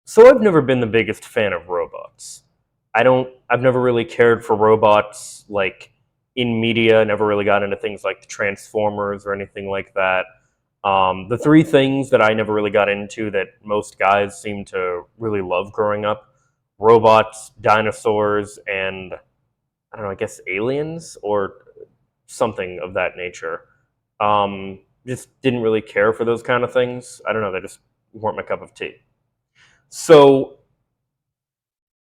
So I've never been the biggest fan of robots. I've never really cared for robots like in media, never really got into things like the Transformers or anything like that. The three things that I never really got into that most guys seem to really love growing up: robots, dinosaurs, and I don't know, I guess aliens or something of that nature. Just didn't really care for those kind of things. I don't know, they just weren't my cup of tea. So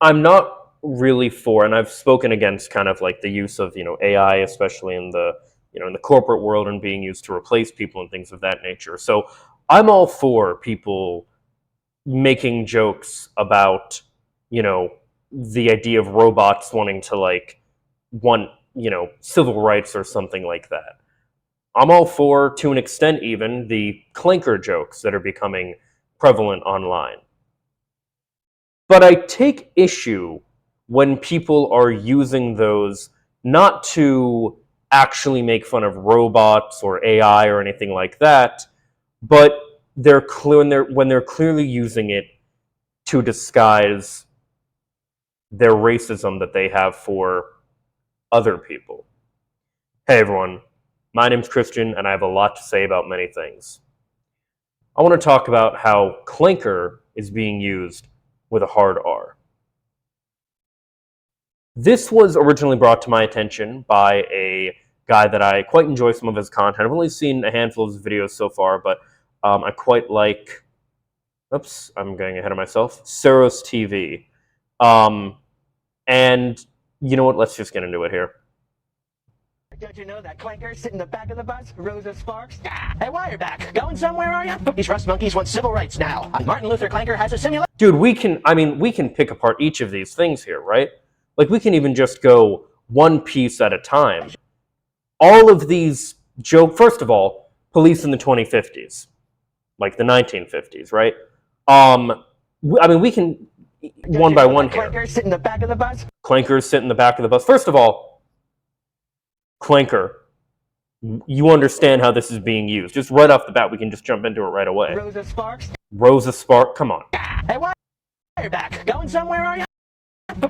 I'm not really for, and I've spoken against kind of like the use of AI, especially in the in the corporate world and being used to replace people and things of that nature. So I'm all for people making jokes about the idea of robots wanting to want civil rights or something like that. I'm all for, to an extent, even the clanker jokes that are becoming prevalent online. But I take issue when people are using those not to actually make fun of robots or AI or anything like that, but when they're clearly using it to disguise their racism that they have for other people. Hey everyone, my name's Christian and I have a lot to say about many things. I want to talk about how clanker is being used with a hard R. This was originally brought to my attention by a guy that I quite enjoy some of his content. I've only seen a handful of his videos so far, but I quite like, oops, I'm getting ahead of myself, Saros TV. And you know what, let's just get into it here. Don't you know that clanker sitting in the back of the bus, Rosa Sparks? Hey, why are you back? Going somewhere, are you? These rust monkeys want civil rights now. Martin Luther Clanker has a simulation. Dude, we can pick apart each of these things here, right? Like, we can even just go one piece at a time. All of these first of all, police in the 2050s, like the 1950s, right? We can one by one here. Clankers sit in the back of the bus. Clankers sit in the back of the bus. First of all, clanker, you understand how this is being used. Just right off the bat, we can just jump into it right away. Rosa Sparks. Rosa Sparks, come on. Hey, why are you back? Going somewhere, are you?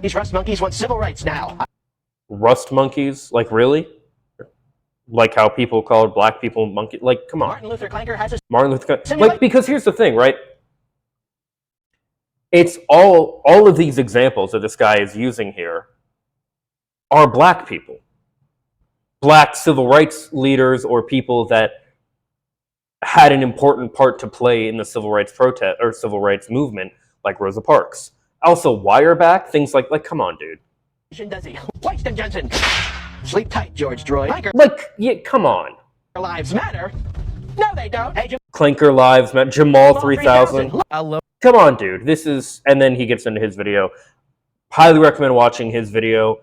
These rust monkeys want civil rights now. Rust monkeys? Like, really? Like how people call black people monkey? Like, come on. Martin Luther Clanker has a Martin Luther Clanker. Like, because here's the thing, right? It's all of these examples that this guy is using here are black people. Black civil rights leaders or people that had an important part to play in the civil rights protest or civil rights movement, like Rosa Parks. Also, Wireback, things like come on, dude. Does he? Winston Johnson. Sleep tight, George Droid. Clanker. Like, yeah, come on. Lives matter. No, they don't. Hey, Clanker lives matter. Jamal 3000. Come on, dude. This is, and then he gets into his video. Highly recommend watching his video.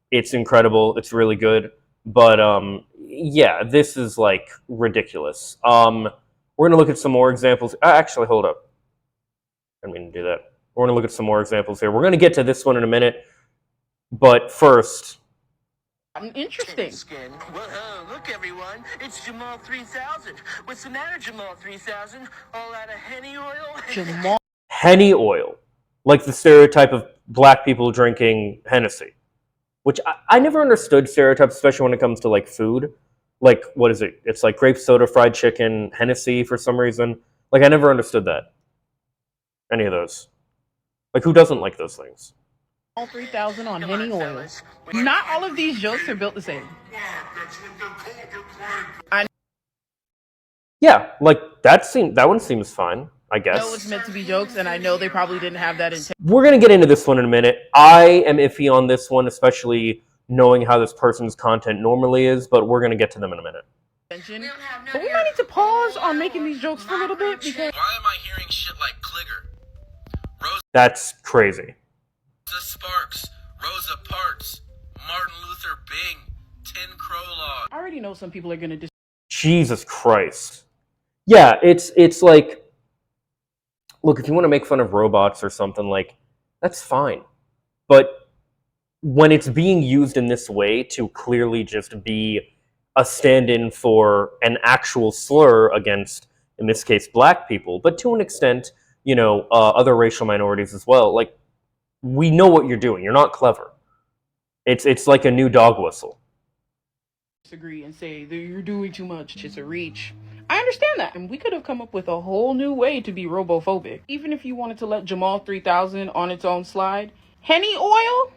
It's incredible. It's really good. But yeah, this is like ridiculous. We're gonna look at some more examples. Actually, hold up. I didn't mean to do that. We're gonna look at some more examples here. We're gonna get to this one in a minute, but first. Interesting. Well, look, everyone, it's Jamal 3000. What's the matter, Jamal 3000? All out of Henny oil? Henny oil, like the stereotype of black people drinking Hennessy. Which I never understood stereotypes, especially when it comes to like food. Like, what is it? It's like grape soda, fried chicken, Hennessy for some reason. Like, I never understood that. Any of those. Like, who doesn't like those things? All 3000 on Henny oil. Not all of these jokes are built the same. Yeah, like that one seems fine, I guess. I know it's meant to be jokes, and I know they probably didn't have that intent. We're gonna get into this one in a minute. I am iffy on this one, especially knowing how this person's content normally is, but we're gonna get to them in a minute. But we might need to pause on making these jokes for a little bit because Why am I hearing shit like Cligger? That's crazy. Rosa Sparks, Rosa Parks, Martin Luther Bing, Tin Crow Law. I already know some people are gonna Jesus Christ. Yeah, it's like, look, if you want to make fun of robots or something, like, that's fine. But when it's being used in this way to clearly just be a stand-in for an actual slur against, in this case, black people, but to an extent, other racial minorities as well. Like, we know what you're doing. You're not clever. It's like a new dog whistle. Disagree and say that you're doing too much. It's a reach. I understand that, and we could have come up with a whole new way to be robophobic. Even if you wanted to let Jamal 3000 on its own slide, Henny oil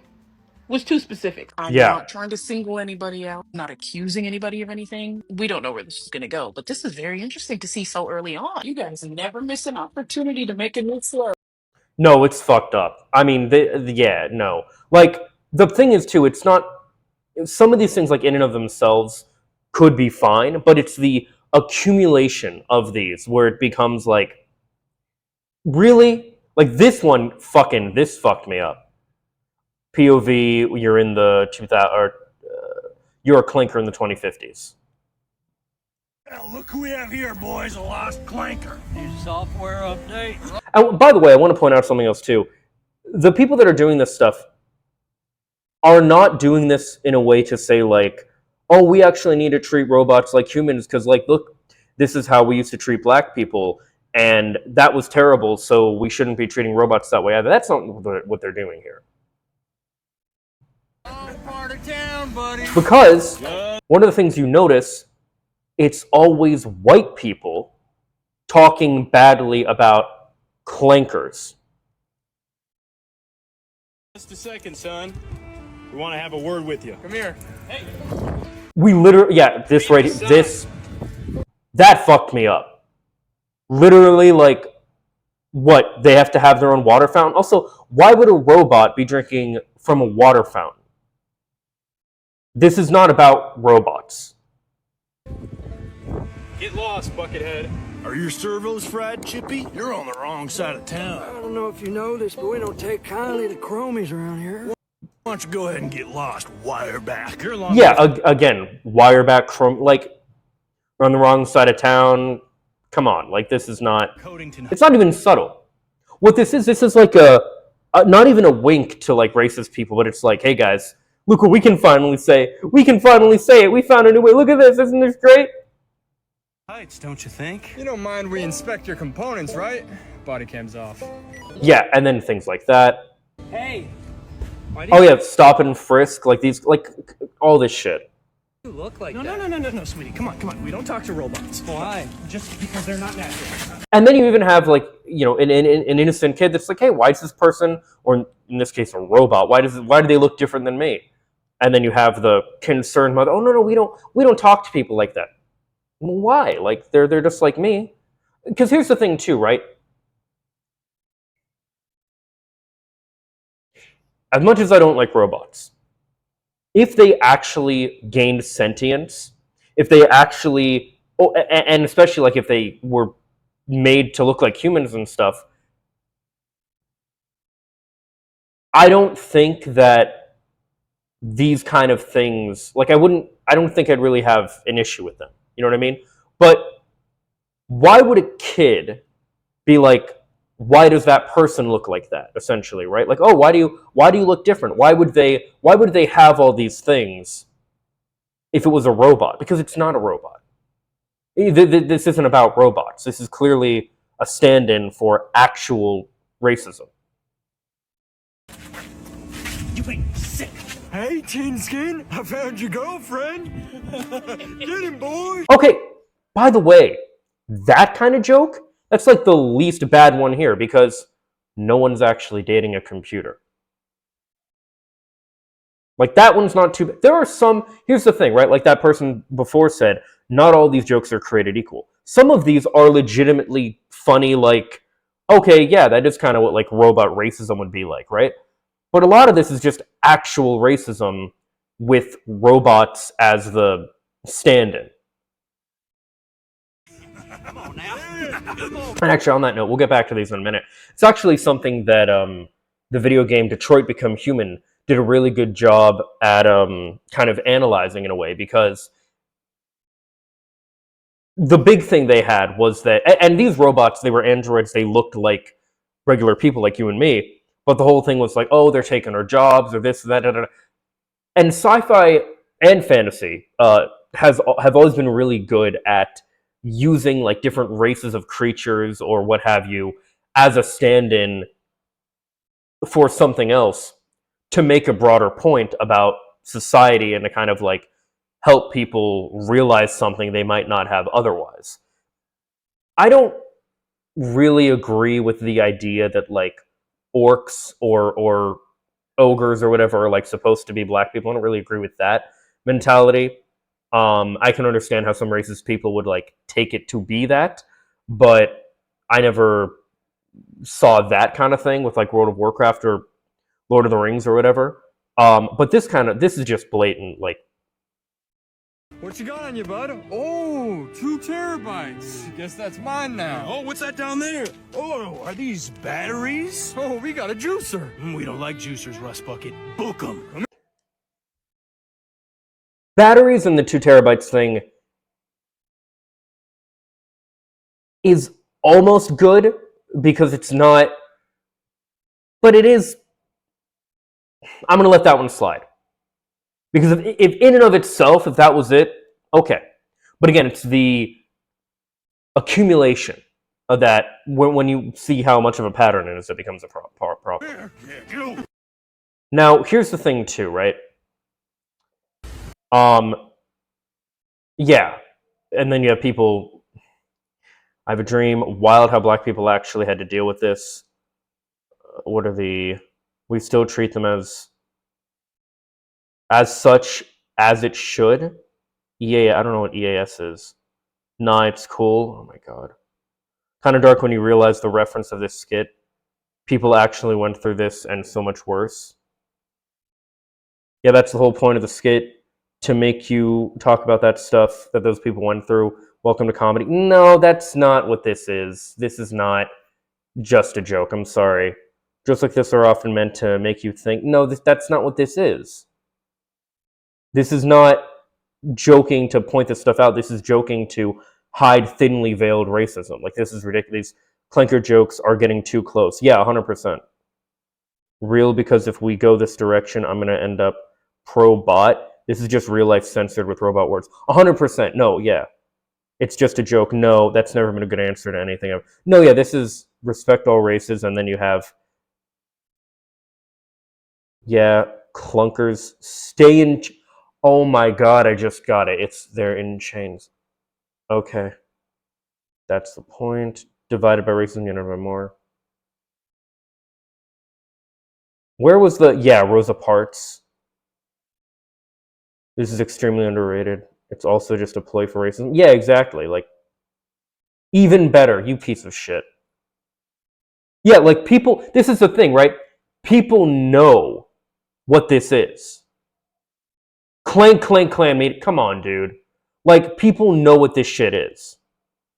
was too specific. I'm not trying to single anybody out, not accusing anybody of anything. We don't know where this is going to go, but this is very interesting to see so early on. You guys never miss an opportunity to make a new slur. No, it's fucked up. I mean, no. Like, the thing is, too, it's not... Some of these things, like, in and of themselves could be fine, but it's the accumulation of these where it becomes like, really? Like, this fucked me up. POV, you're in the 2000, or you're a clanker in the 2050s. Well, look who we have here, boys, a lost clanker. New software update. And by the way, I want to point out something else too. The people that are doing this stuff are not doing this in a way to say like, oh, we actually need to treat robots like humans because, like, look, this is how we used to treat black people, and that was terrible, so we shouldn't be treating robots that way either. That's not what they're doing here. Part of town, buddy. Because one of the things you notice, it's always white people talking badly about clankers. Just a second, son. We want to have a word with you. Come here. Hey. We literally, that fucked me up. Literally, like, what, they have to have their own water fountain? Also, why would a robot be drinking from a water fountain? This is not about robots. Get lost, Buckethead. Are your servos fried, Chippy? You're on the wrong side of town. I don't know if you know this, but we don't take kindly to chromies around here. Why don't you go ahead and get lost, wireback? You're long. Yeah, again, wireback, like, we're on the wrong side of town. Come on, like, this is not... It's not even subtle. What this is like a not even a wink to, like, racist people, but it's like, hey, guys, look what we can finally say. We can finally say it. We found a new way. Look at this. Isn't this great? Heights, don't you think? You don't mind we inspect your components, right? Body cam's off. Yeah, and then things like that. Hey! Oh, yeah, stop and frisk, like these, like, all this shit. You look like No, sweetie. Come on. We don't talk to robots. Why? Just because they're not natural. And then you even have, like, an innocent kid that's like, hey, why is this person, or in this case, a robot, why do they look different than me? And then you have the concerned mother, oh, no, we don't talk to people like that. Why? Like, they're just like me. Because here's the thing, too, right? As much as I don't like robots, if they actually gained sentience, if they actually, and especially like if they were made to look like humans and stuff, I don't think that these kind of things, like I don't think I'd really have an issue with them. You know what I mean? But why would a kid be like, why does that person look like that, essentially, right? Like, oh, why do you look different? Why would they have all these things if it was a robot? Because it's not a robot. This isn't about robots. This is clearly a stand-in for actual racism. You ain't sick. Hey, Tin Skin, I found your girlfriend. Get him, boy. Okay, by the way, that kind of joke, that's like the least bad one here because no one's actually dating a computer. Like, that one's not too bad. There are some, here's the thing, right? Like that person before said, not all these jokes are created equal. Some of these are legitimately funny, like, okay, yeah, that is kind of what like robot racism would be like, right? But a lot of this is just actual racism with robots as the stand-in. Come on now. And actually, on that note, we'll get back to these in a minute. It's actually something that the video game Detroit Become Human did a really good job at kind of analyzing in a way, because the big thing they had was that, and these robots, they were androids, they looked like regular people like you and me, but the whole thing was like, oh, they're taking our jobs, or this, or that, And sci-fi and fantasy have always been really good at using like different races of creatures or what have you as a stand-in for something else to make a broader point about society and to kind of like help people realize something they might not have otherwise. I don't really agree with the idea that like orcs or ogres or whatever are like supposed to be black people. I don't really agree with that mentality. I can understand how some racist people would like take it to be that, but I never saw that kind of thing with like World of Warcraft or Lord of the Rings or whatever. But this is just blatant. Like, What you got on you, bud? Oh, 2 terabytes. Guess that's mine now. Oh, what's that down there? Oh, are these batteries? Oh, we got a juicer. We don't like juicers, Rust Bucket. Book 'em. batteries and the 2 terabytes thing is almost good because it's not, but it is. I'm going to let that one slide. Because if in and of itself, if that was it, okay. But again, it's the accumulation of that when you see how much of a pattern it is, it becomes a problem. Now, here's the thing too, right? Yeah. And then you have people, I have a dream, wild how black people actually had to deal with this. We still treat them as such as it should. I don't know what EAS is. Nah, it's cool. Oh my god. Kind of dark when you realize the reference of this skit. People actually went through this and so much worse. Yeah, that's the whole point of the skit, to make you talk about that stuff that those people went through. Welcome to comedy. No, that's not what this is. This is not just a joke. I'm sorry. Jokes like this are often meant to make you think, no, that's not what this is. This is not joking to point this stuff out. This is joking to hide thinly veiled racism. Like, this is ridiculous. Clanker jokes are getting too close. Yeah, 100%. Real, because if we go this direction, I'm going to end up pro-bot. This is just real life censored with robot words. 100%. No, yeah. It's just a joke. No, that's never been a good answer to anything. No, yeah, this is respect all races, and then you have, yeah, clunkers. Stay in... Oh my god, I just got it. They're in chains. Okay. That's the point. Divided by racism, united by more. Where was the... Yeah, Rosa Parks. This is extremely underrated. It's also just a ploy for racism. Yeah, exactly. Like, even better, you piece of shit. Yeah, like, people... This is the thing, right? People know what this is. Clank, clank, clan meet. Come on, dude. Like, people know what this shit is.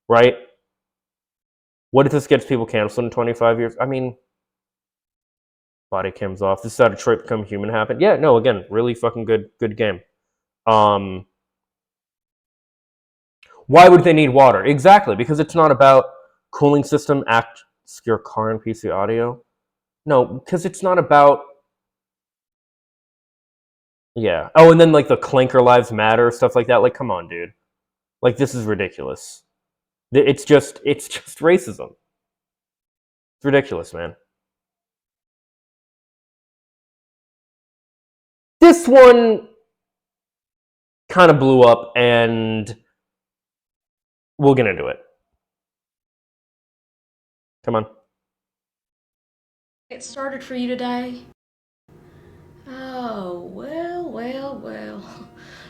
Right? What if this gets people canceled in 25 years? I mean, body cams off. This is how Detroit Become Human happened. Yeah, no, again, really fucking good game. Why would they need water? Exactly, because it's not about cooling system, act, secure car, and PC audio. No, because it's not about... Yeah. Oh, and then like the Clanker Lives Matter, stuff like that. Like, come on, dude. Like, this is ridiculous. It's just racism. It's ridiculous, man. This one kind of blew up, and we'll get into it. Come on. Get started for you today? Oh, well.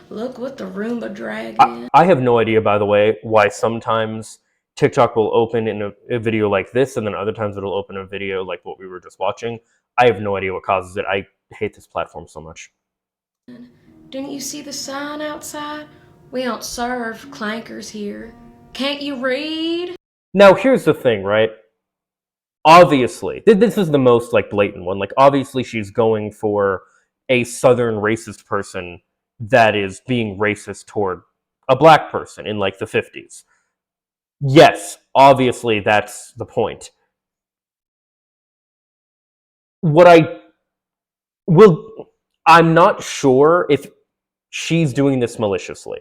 Look what the Roomba dragged in. I have no idea, by the way, why sometimes TikTok will open in a video like this, and then other times it'll open a video like what we were just watching. I have no idea what causes it. I hate this platform so much. Didn't you see the sign outside? We don't serve clankers here. Can't you read? Now, here's the thing, right? Obviously, this is the most like blatant one. Like, obviously she's going for a southern racist person that is being racist toward a black person in like the 50s. Yes, obviously that's the point. I'm not sure if she's doing this maliciously,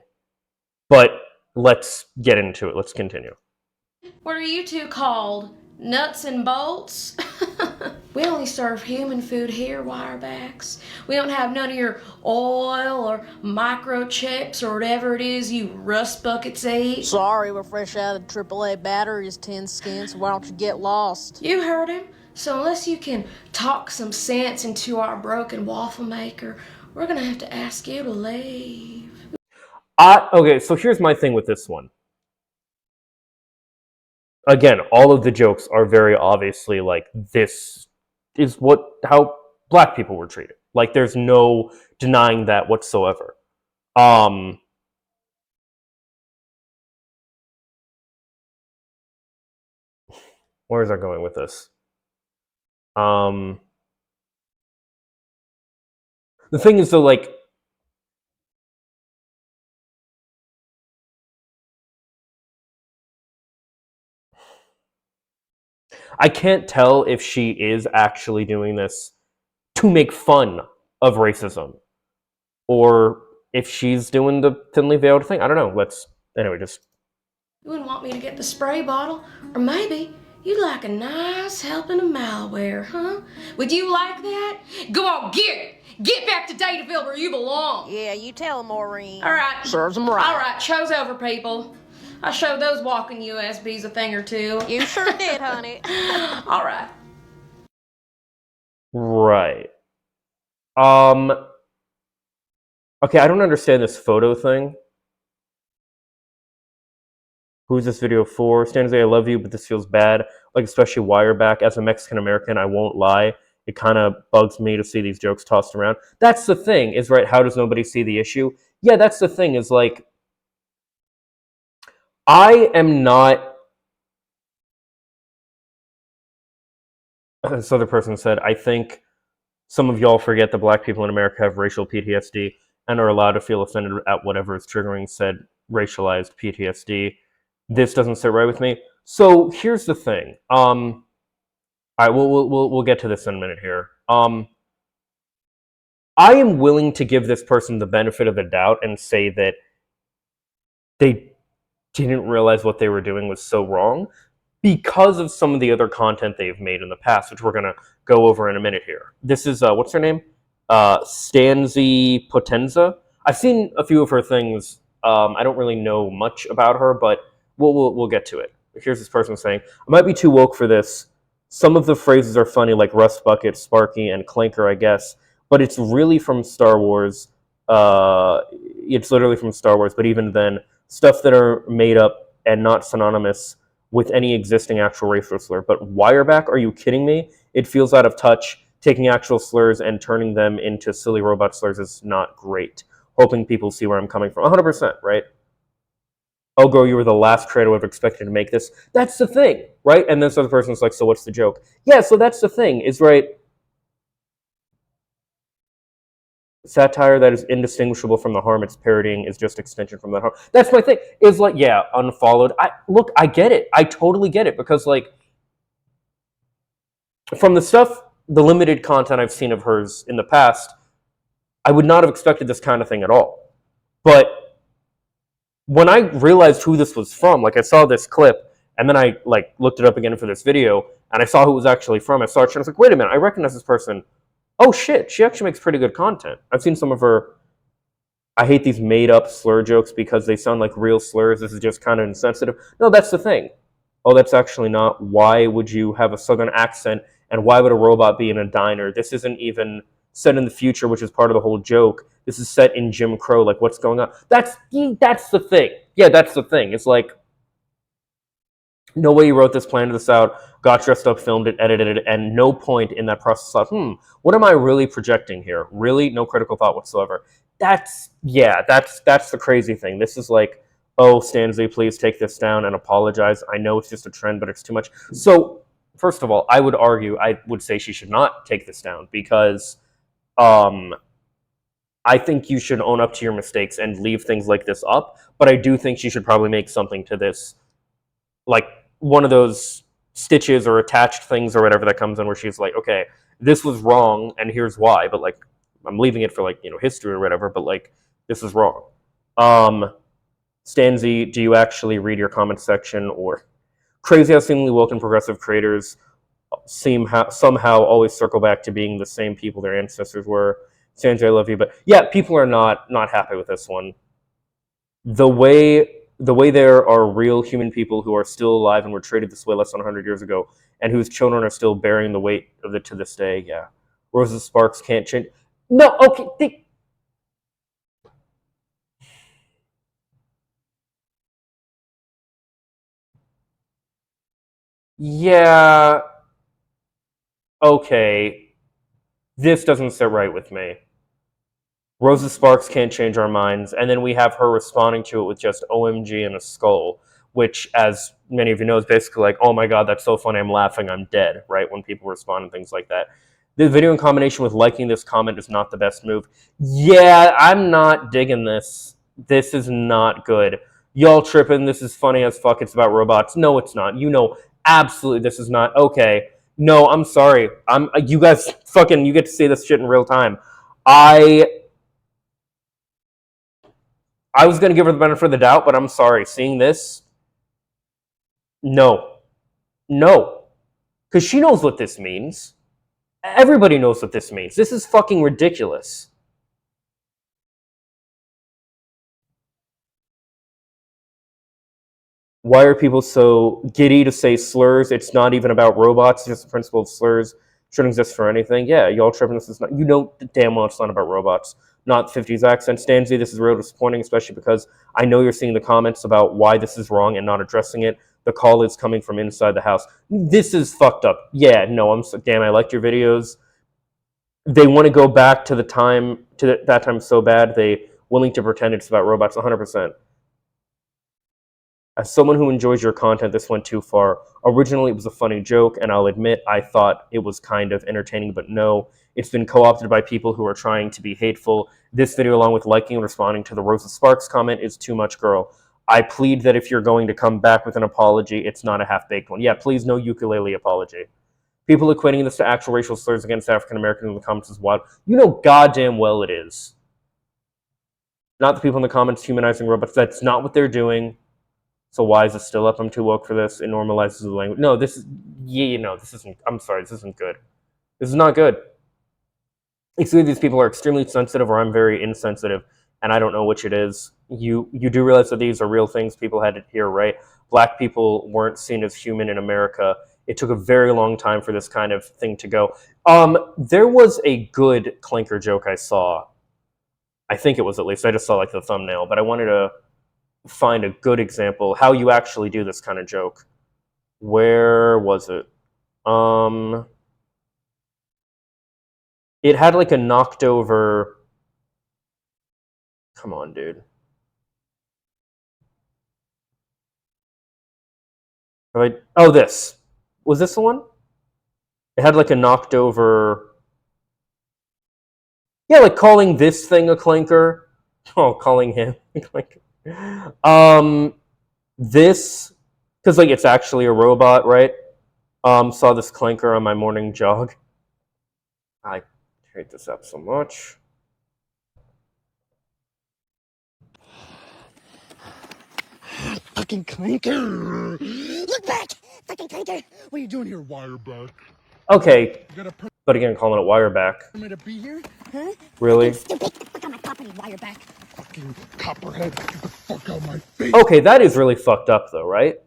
but let's get into it. Let's continue. What are you two called? nuts and bolts. We only serve human food here, wirebacks. We don't have none of your oil or microchips or whatever it is you rust buckets eat. Sorry, we're fresh out of AAA batteries, Tin Skin, so why don't you get lost? You heard him. So unless you can talk some sense into our broken waffle maker, we're gonna have to ask you to leave. Okay, so here's my thing with this one. Again, all of the jokes are very obviously like, this is how black people were treated. Like, there's no denying that whatsoever. Where is I going with this? The thing is, though, like, I can't tell if she is actually doing this to make fun of racism, or if she's doing the thinly veiled thing. I don't know. Anyway, just... You wouldn't want me to get the spray bottle? Or maybe you'd like a nice helping of malware, huh? Would you like that? Go on, get it! Get back to Dataville where you belong! Yeah, you tell him, Maureen. Alright. Serves him right. Alright, show's over, people. I showed those walking USBs a thing or two. You sure did, honey. Alright. Right. Okay, I don't understand this photo thing. Who's this video for? Stanley, I love you, but this feels bad. Like, especially Wireback. As a Mexican American, I won't lie. It kind of bugs me to see these jokes tossed around. That's the thing, is, right, how does nobody see the issue? Yeah, that's the thing, is, like, I am not... This other person said, I think some of y'all forget that black people in America have racial PTSD and are allowed to feel offended at whatever is triggering said racialized PTSD. This doesn't sit right with me. So here's the thing. All right, we'll get to this in a minute here. I am willing to give this person the benefit of the doubt and say that they didn't realize what they were doing was so wrong because of some of the other content they've made in the past, which we're going to go over in a minute here. This is, what's her name? Stanzi Potenza. I've seen a few of her things. I don't really know much about her, but we'll get to it. Here's this person saying, I might be too woke for this. Some of the phrases are funny, like Rust Bucket, Sparky, and Clanker, I guess, but it's really from Star Wars. It's literally from Star Wars, but even then, stuff that are made up and not synonymous with any existing actual racial slur. But Wireback, are you kidding me? It feels out of touch. Taking actual slurs and turning them into silly robot slurs is not great. Hoping people see where I'm coming from. 100%, right? Oh, girl, you were the last creator I would have expected to make this. That's the thing, right? And this other person's like, so what's the joke? Yeah, so that's the thing, is, right, satire that is indistinguishable from the harm it's parodying is just extension from that harm. That's my thing, is like, yeah, unfollowed. Look, I get it. I totally get it, because, like, from the limited content I've seen of hers in the past, I would not have expected this kind of thing at all. But when I realized who this was from, like, I saw this clip, and then I, like, looked it up again for this video, and I saw who it was actually from. I started, and I was like, wait a minute, I recognize this person. Oh shit, she actually makes pretty good content. I've seen some of her, I hate these made-up slur jokes because they sound like real slurs. This is just kind of insensitive. No, that's the thing. Oh, that's actually not. Why would you have a southern accent, and why would a robot be in a diner? This isn't even set in the future, which is part of the whole joke. This is set in Jim Crow. Like, what's going on? That's the thing. Yeah, that's the thing. It's like, no way you wrote this, planned this out, got dressed up, filmed it, edited it, and no point in that process thought, what am I really projecting here? Really? No critical thought whatsoever. That's the crazy thing. This is like, oh, Stanley, please take this down and apologize. I know it's just a trend, but it's too much. So, first of all, I would say she should not take this down, because I think you should own up to your mistakes and leave things like this up, but I do think she should probably make something to this, like one of those stitches or attached things or whatever that comes in where she's like, okay, this was wrong and here's why, but like, I'm leaving it for, like, you know, history or whatever, but like, this is wrong. Stanzi, do you actually read your comment section, or crazy how seemingly woke and progressive creators somehow always circle back to being the same people their ancestors were. Sandra, I love you, but yeah, people are not happy with this one. The way there are real human people who are still alive and were treated this way less than 100 years ago, and whose children are still bearing the weight of it to this day. Yeah, Rosa Sparks can't change. No, okay. Yeah, okay. This doesn't sit right with me. Rosa Sparks can't change our minds, and then we have her responding to it with just OMG and a skull, which, as many of you know, is basically like, oh my god, that's so funny, I'm laughing, I'm dead, right? When people respond and things like that. The video in combination with liking this comment is not the best move. Yeah, I'm not digging this. This is not good. Y'all tripping, this is funny as fuck, it's about robots. No, it's not. You know, absolutely this is not. Okay. No, I'm sorry. You guys fucking, you get to see this shit in real time. I was going to give her the benefit of the doubt, but I'm sorry. Seeing this, no. No. Because she knows what this means. Everybody knows what this means. This is fucking ridiculous. Why are people so giddy to say slurs? It's not even about robots. It's just the principle of slurs shouldn't exist for anything. Yeah, y'all tripping. This is not. You know damn well it's not about robots. Not 50s accent. Stanzi, this is real disappointing, especially because I know you're seeing the comments about why this is wrong and not addressing it. The call is coming from inside the house. This is fucked up. Yeah, no, I'm so damn. I liked your videos. They want to go back to the time that time so bad. They willing to pretend it's about robots. 100%. As someone who enjoys your content, this went too far. Originally, it was a funny joke, and I'll admit I thought it was kind of entertaining, but no, it's been co-opted by people who are trying to be hateful. This video, along with liking and responding to the Rosa Sparks comment, is too much, girl. I plead that if you're going to come back with an apology, it's not a half-baked one. Yeah, please, no ukulele apology. People equating this to actual racial slurs against African Americans in the comments is wild. You know goddamn well it is. Not the people in the comments humanizing robots. That's not what they're doing. So why is it still up? I'm too woke for this. It normalizes the language. No, this is, yeah, no, this isn't, I'm sorry, this isn't good. This is not good. It's either these people are extremely sensitive or I'm very insensitive, and I don't know which it is. You do realize that these are real things people had to hear, right? Black people weren't seen as human in America. It took a very long time for this kind of thing to go. There was a good clanker joke I saw. I think it was, at least. I just saw like the thumbnail, but I wanted to find a good example how you actually do this kind of joke. Where was it? It had like a knocked over. Come on, dude. Oh, this. Was this the one? It had like a knocked over. Yeah, like calling this thing a clanker. Oh, calling him a clanker. This, because like it's actually a robot, right? Saw this clanker on my morning jog. I hate this app so much. Fucking clanker! Look back! Fucking clanker! What are you doing here, wireback? Okay, but again, calling it wireback. Am I to be here? Huh? Really? Stupid! Get the fuck on my property, wireback! Fucking copperhead! Get the fuck out of my face! Okay, that is really fucked up, though, right?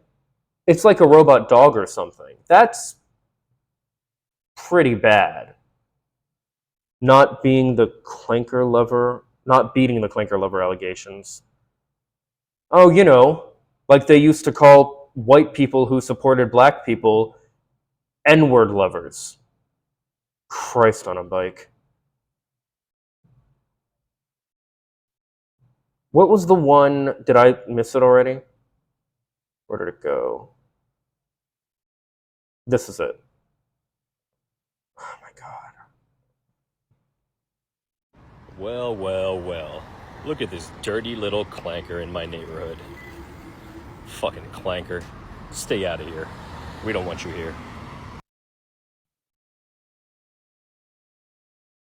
It's like a robot dog or something. That's pretty bad. Not being the clanker lover, not beating the clanker lover allegations. Oh, you know, like they used to call white people who supported black people N-word lovers. Christ on a bike. What was the one? Did I miss it already? Where did it go? This is it. Oh my god. Well, well, well. Look at this dirty little clanker in my neighborhood. Fucking clanker. Stay out of here. We don't want you here.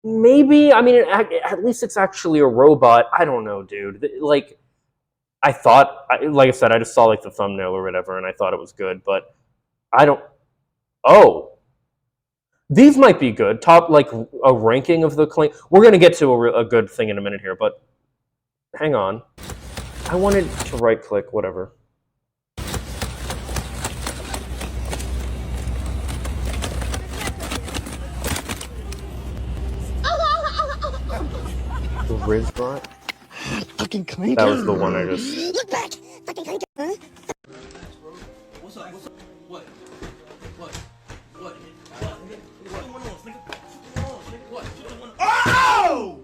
Maybe, I mean, at least it's actually a robot. I don't know, dude. Like, I thought, like I said, I just saw like the thumbnail or whatever, and I thought it was good, but I don't. Oh, these might be good. Top, like a ranking of the claim. We're gonna get to a good thing in a minute here, but hang on. I wanted to right click, whatever. The Rizbot? Fucking clanker. That was the one I just. Look back! Fucking clanker, huh? What's up? What's up? What? What? What? Oh!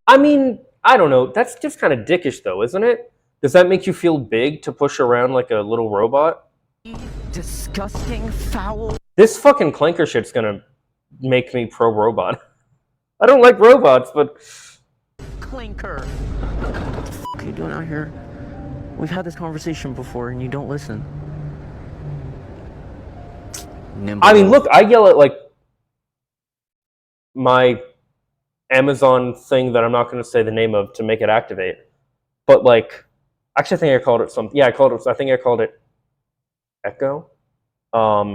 I mean, I don't know. That's just kind of dickish, though, isn't it? Does that make you feel big to push around like a little robot? Disgusting, foul. This fucking clanker shit's gonna make me pro-robot. I don't like robots, but... Clanker. What the fuck are you doing out here? We've had this conversation before and you don't listen. I mean, look, I yell at, like, my Amazon thing that I'm not going to say the name of to make it activate. But, like, actually, I think I called it something. Yeah, I think I called it Echo.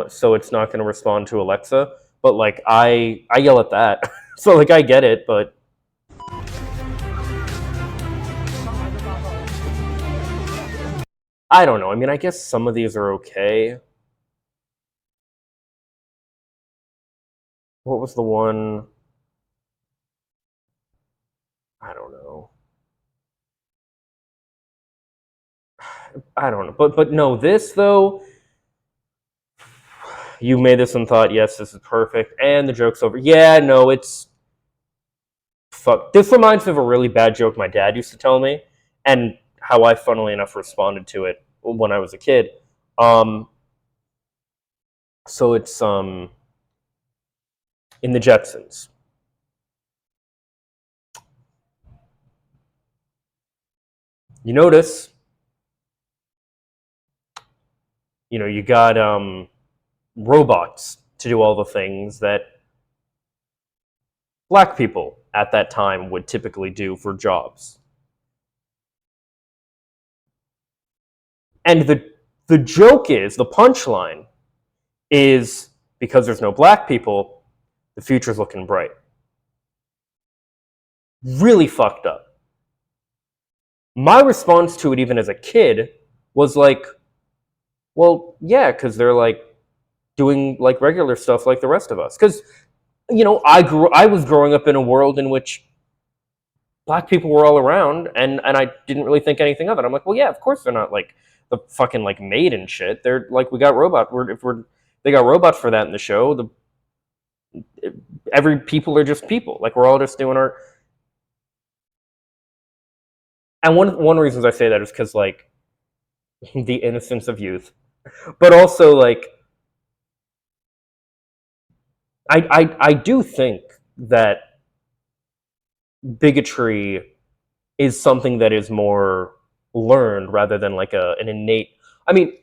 So it's not going to respond to Alexa. But, like, I yell at that. So, like, I get it, but... I don't know. I mean, I guess some of these are okay. What was the one? I don't know. I don't know. But no, this, though... You made this and thought, yes, this is perfect, and the joke's over. Yeah, no, it's... Fuck. This reminds me of a really bad joke my dad used to tell me, and how I, funnily enough, responded to it when I was a kid. So it's, in the Jetsons. You notice, you know, you got, robots to do all the things that black people at that time would typically do for jobs. And the joke is, the punchline is, because there's no black people, the future's looking bright. Really fucked up. My response to it, even as a kid, was like, well, yeah, because they're like doing like regular stuff like the rest of us. Because, you know, I was growing up in a world in which black people were all around, and I didn't really think anything of it. I'm like, well, yeah, of course they're not like the fucking like maid and shit. They're like, we got they got robots for that in the show. Every people are just people. Like, we're all just doing our... And one reason I say that is because, like, the innocence of youth. But also, like, I do think that bigotry is something that is more learned rather than like an innate... I mean,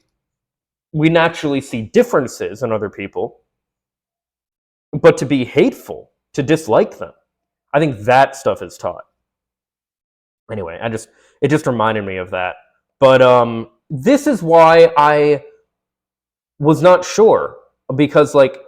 we naturally see differences in other people, but to be hateful, to dislike them, I think that stuff is taught. Anyway, it just reminded me of that. But this is why I was not sure, because like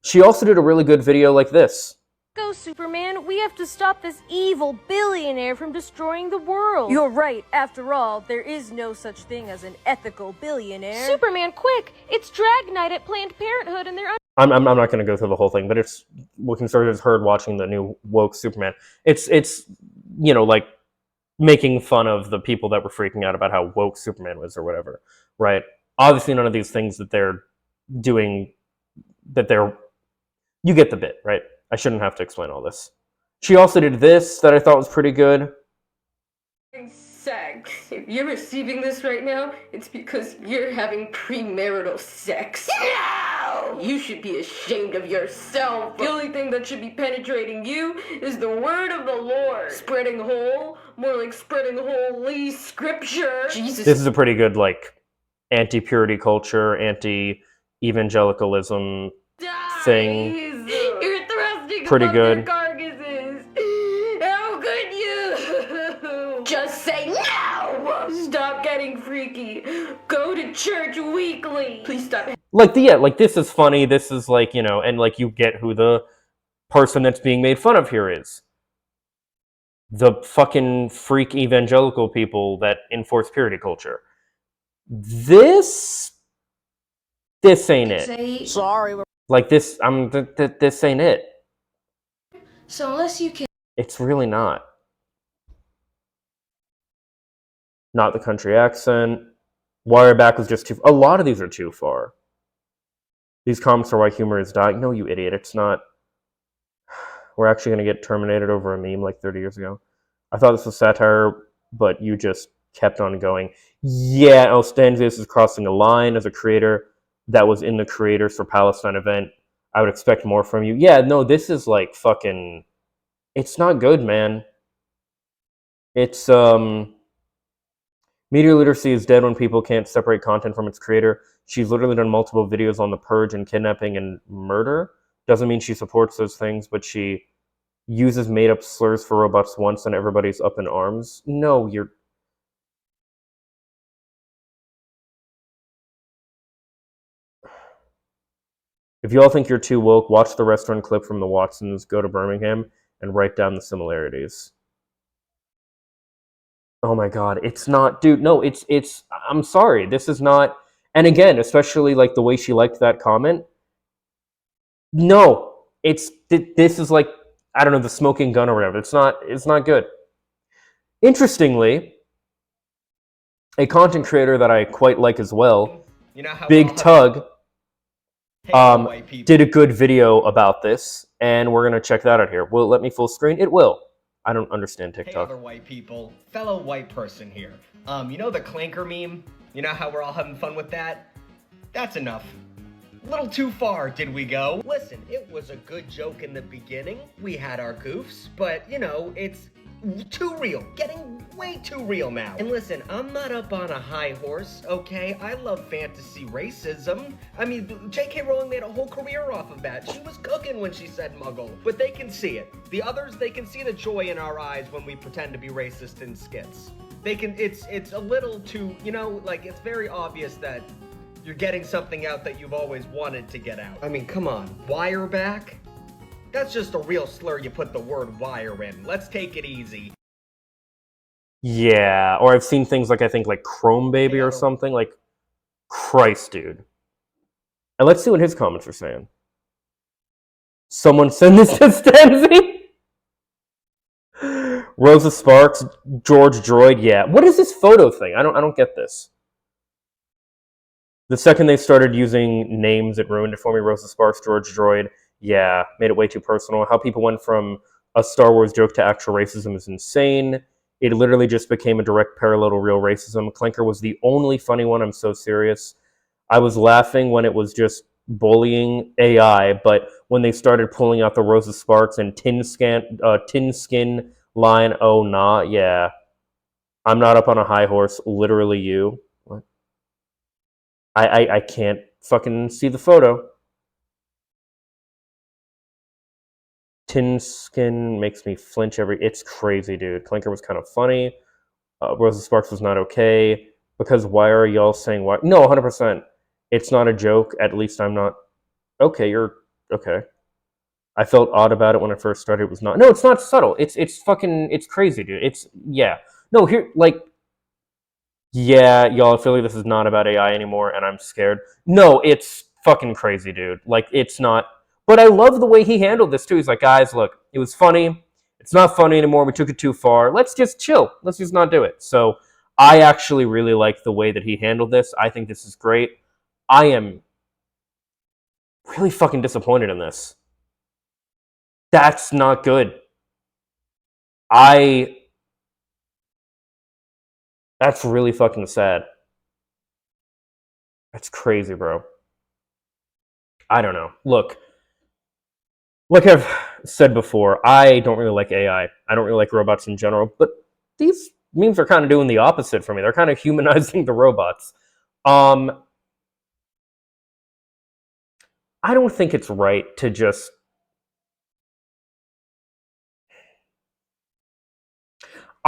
she also did a really good video like this. Go, Superman. We have to stop this evil billionaire from destroying the world. You're right. After all, there is no such thing as an ethical billionaire. Superman, quick! It's drag night at Planned Parenthood and they're... I'm not going to go through the whole thing, but it's what conservatives heard watching the new woke Superman. It's you know, like making fun of the people that were freaking out about how woke Superman was or whatever, right? Obviously, none of these things that they're doing, you get the bit, right? I shouldn't have to explain all this. She also did this that I thought was pretty good. Sex. If you're receiving this right now, it's because you're having premarital sex. No! You should be ashamed of yourself. The only thing that should be penetrating you is the word of the Lord. Spreading whole, more like spreading holy scripture. Jesus. This is a pretty good, like, anti-purity culture, anti-evangelicalism thing. You're thrusting pretty good. Their carcasses. How could you? Just say no! church weekly. Please stop. Like, like, this is funny, this is, like, you know, and, like, you get who the person that's being made fun of here is. The fucking freak evangelical people that enforce purity culture. This ain't it. Sorry. Like, this ain't it. So unless you can... It's really not. Not the country accent. Wireback was just too... A lot of these are too far. These comments are why humor is dying. No, you idiot. It's not... We're actually going to get terminated over a meme like 30 years ago. I thought this was satire, but you just kept on going. Yeah, Elstanzius is crossing a line as a creator that was in the Creators for Palestine event. I would expect more from you. Yeah, no, this is like fucking... It's not good, man. It's, Media literacy is dead when people can't separate content from its creator. She's literally done multiple videos on the purge and kidnapping and murder. Doesn't mean she supports those things, but she uses made-up slurs for robots once and everybody's up in arms. No, you're... If you all think you're too woke, watch the restaurant clip from the Watsons Go to Birmingham and write down the similarities. Oh my god, it's not... Dude, no, it's... I'm sorry, this is not... And again, especially like the way she liked that comment. No, it's... This is like, I don't know, the smoking gun or whatever. It's not good. Interestingly, a content creator that I quite like as well, you know how Big Tug, did a good video about this, and we're gonna check that out here. Will it let me full screen? It will. I don't understand TikTok. Hey, other white people, fellow white person here. You know the clanker meme? You know how we're all having fun with that? That's enough. A little too far, did we go? Listen, it was a good joke in the beginning. We had our goofs, but, you know, it's too real. Getting way too real now. And listen, I'm not up on a high horse, okay? I love fantasy racism. I mean, J.K. Rowling made a whole career off of that. She was cooking when she said muggle. But they can see it. The others, they can see the joy in our eyes when we pretend to be racist in skits. They can, it's a little too, you know, like, it's very obvious that you're getting something out that you've always wanted to get out. I mean, come on, wireback? That's just a real slur you put the word wire in. Let's take it easy. Yeah, or I've seen things like, I think, like Chrome Baby or something. Like, Christ, dude. And let's see what his comments are saying. Someone send this to Stanzi? Rosa Sparks, George Droid, yeah. What is this photo thing? I don't get this. The second they started using names, it ruined it for me. Rosa Sparks, George Droid, yeah, made it way too personal. How people went from a Star Wars joke to actual racism is insane. It literally just became a direct parallel to real racism. Clanker was the only funny one, I'm so serious. I was laughing when it was just bullying AI, but when they started pulling out the Rosa Sparks and tin skin line, oh nah, yeah. I'm not up on a high horse, literally you. What? I can't fucking see the photo. Tin skin makes me flinch it's crazy, dude. Clanker was kind of funny. Rosa Sparks was not okay. Because why are y'all saying why? No, 100%. It's not a joke. At least I'm not. Okay, you're okay. I felt odd about it when I first started. It was not. No, it's not subtle. It's fucking. It's crazy, dude. It's yeah. No, here like. Yeah, y'all, I feel like this is not about AI anymore, and I'm scared. No, it's fucking crazy, dude. Like, it's not. But I love the way he handled this, too. He's like, guys, look, it was funny. It's not funny anymore. We took it too far. Let's just chill. Let's just not do it. So I actually really like the way that he handled this. I think this is great. I am really fucking disappointed in this. That's not good. That's really fucking sad. That's crazy, bro. I don't know. Look, like I've said before, I don't really like AI. I don't really like robots in general, but these memes are kind of doing the opposite for me. They're kind of humanizing the robots. I don't think it's right to just...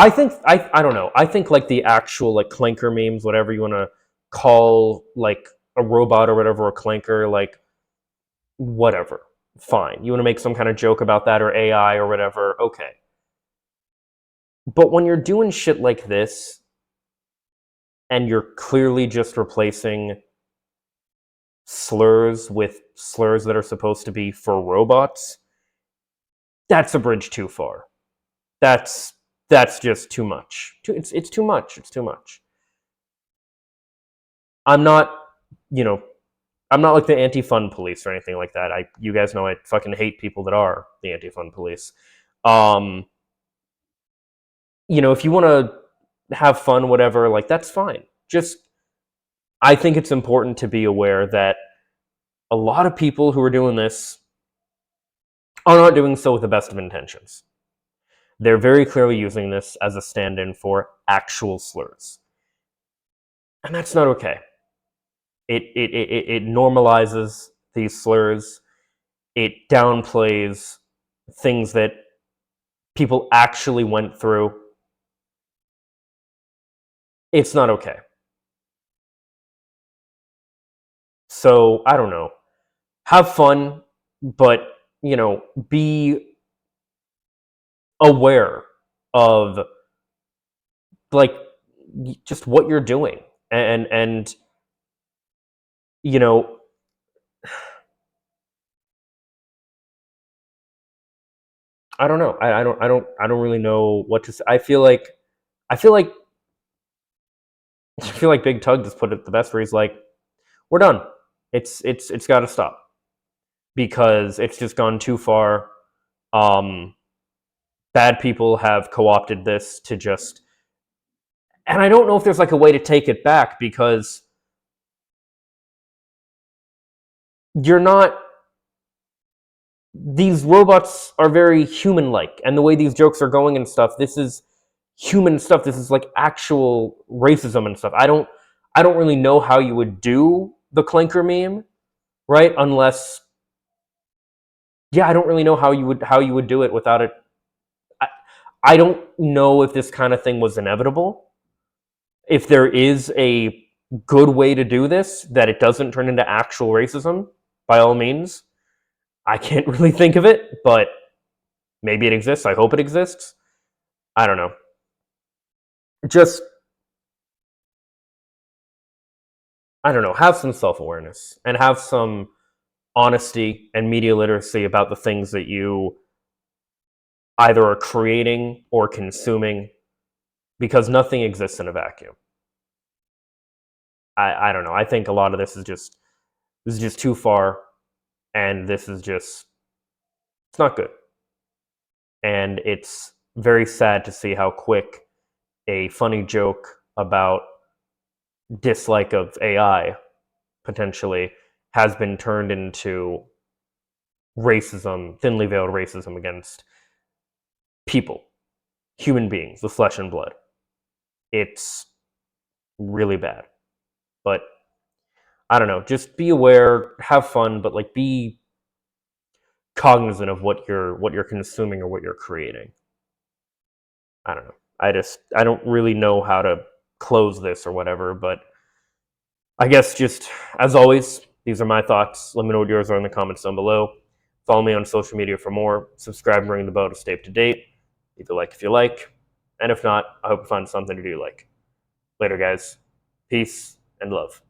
I don't know. I think like the actual like clanker memes, whatever you want to call like a robot or whatever a clanker, like whatever, fine. You want to make some kind of joke about that or AI or whatever, okay. But when you're doing shit like this and you're clearly just replacing slurs with slurs that are supposed to be for robots, that's a bridge too far. That's just too much. It's too much. It's too much. I'm not, you know, I'm not like the anti-fun police or anything like that. You guys know I fucking hate people that are the anti-fun police. You know, if you want to have fun, whatever, like that's fine. Just, I think it's important to be aware that a lot of people who are doing this are not doing so with the best of intentions. They're very clearly using this as a stand-in for actual slurs. And that's not okay. It normalizes these slurs. It downplays things that people actually went through. It's not okay. So, I don't know. Have fun, but, you know, be aware of, like, just what you're doing. And you know, I don't know. I don't really know what to say. I feel like Big Tug just put it the best where he's like, we're done. It's got to stop because it's just gone too far. Bad people have co-opted this to just, and I don't know if there's like a way to take it back because you're not. These robots are very human-like, and the way these jokes are going and stuff, this is human stuff. This is like actual racism and stuff. I don't really know how you would do the clanker meme, right? Unless, yeah, I don't really know how you would do it without it. I don't know if this kind of thing was inevitable. If there is a good way to do this, that it doesn't turn into actual racism, by all means. I can't really think of it, but maybe it exists. I hope it exists. I don't know. Just, I don't know, have some self-awareness and have some honesty and media literacy about the things that you either are creating or consuming, because nothing exists in a vacuum. I don't know. I think a lot of this is just too far, and this is just, it's not good. And it's very sad to see how quick a funny joke about dislike of AI potentially has been turned into racism, thinly veiled racism against people, human beings with flesh and blood. It's really bad. But I don't know, just be aware, have fun, but like be cognizant of what you're consuming or what you're creating. I don't know. I don't really know how to close this or whatever, but I guess just as always, these are my thoughts. Let me know what yours are in the comments down below. Follow me on social media for more. Subscribe and ring the bell to stay up to date. Leave a like if you like. And if not, I hope you find something to do like. Later, guys. Peace and love.